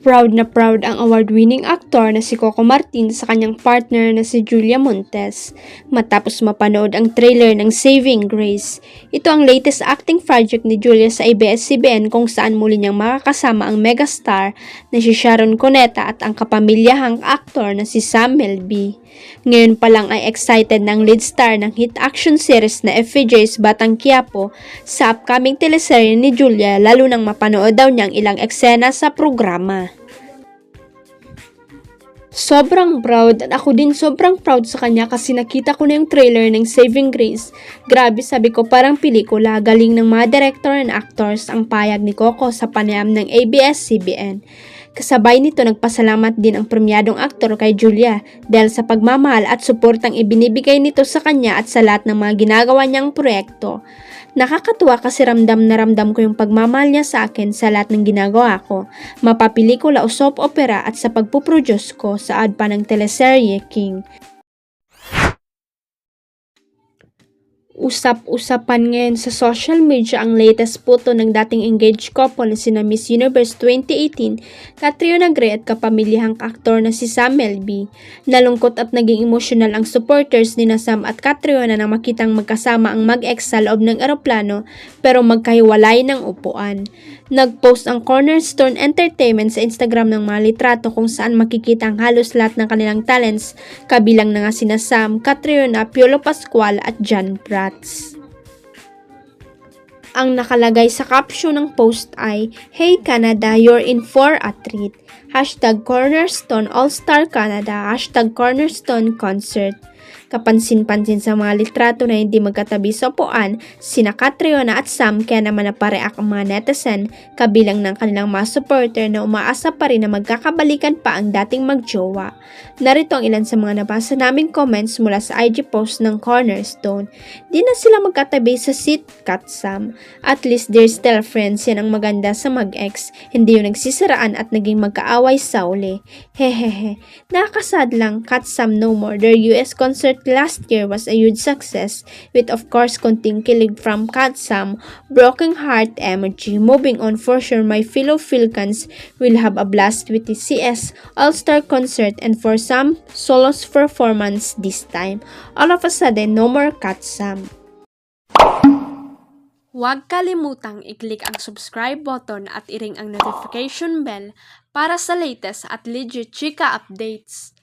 Proud na proud ang award-winning actor na si Coco Martin sa kanyang partner na si Julia Montes matapos mapanood ang trailer ng Saving Grace. Ito ang latest acting project ni Julia sa ABS-CBN kung saan muli niyang makakasama ang megastar na si Sharon Cuneta at ang kapamilyahang aktor na si Sam Melby. Ngayon pa lang ay excited ng lead star ng hit action series na FVJ's Batang Quiapo sa upcoming teleserye ni Julia, lalo nang mapanood daw niyang ilang eksena sa programa. Sobrang proud at ako din sobrang proud sa kanya kasi nakita ko na yung trailer ng Saving Grace. Grabe, sabi ko parang pelikula, galing ng mga director and actors ang payag ni Coco sa panayam ng ABS-CBN. Kasabay nito nagpasalamat din ang premiadong aktor kay Julia dahil sa pagmamahal at suportang ibinibigay nito sa kanya at sa lahat ng mga ginagawa niyang proyekto. Nakakatuwa kasi ramdam na ramdam ko yung pagmamahal niya sa akin sa lahat ng ginagawa ko, mapapelikula o soap opera at sa pagpuproduce ko sa adpa ng teleserye King. Usap-usapan ngayon sa social media ang latest photo ng dating engaged couple na sina Miss Universe 2018, Catriona Gray at kapamilyahang aktor na si Sam Melby. Nalungkot at naging emotional ang supporters ni Sam at Catriona nang makitang magkasama ang mag-ex sa loob ng eroplano pero magkahiwalay ng upuan. Nag-post ang Cornerstone Entertainment sa Instagram ng mga litrato kung saan makikita ang halos lahat ng kanilang talents, kabilang na nga sina Sam, Catriona, Piolo Pascual at John Prats. Ang nakalagay sa caption ng post ay, "Hey Canada, you're in for a treat. #Cornerstone All-Star Canada, #Cornerstone Concert." Kapansin-pansin sa mga litrato na hindi magkatabi sa upuan, sina Catriona at Sam kaya naman napareact ang mga netizen, kabilang ng kanilang mga supporter na umaasa pa rin na magkakabalikan pa ang dating magjowa. Narito ang ilan sa mga nabasa naming comments mula sa IG post ng Cornerstone. Di na sila magkatabi sa seat, Kat Sam. At least they're still friends, yan ang maganda sa mag-ex. Hindi yung nagsisiraan at naging magkaaway sa uli. Hehehe. Nakakasad lang, Kat Sam no more. Their US concert last year was a huge success with of course konting kilig from Kat Sam, broken heart emoji. Moving on, for sure my fellow Philcans will have a blast with the CS All-Star Concert and for some solos performance this time. All of a sudden, no more Kat Sam. Huwag kalimutang i-click ang subscribe button at i-ring ang notification bell para sa latest at legit chika updates.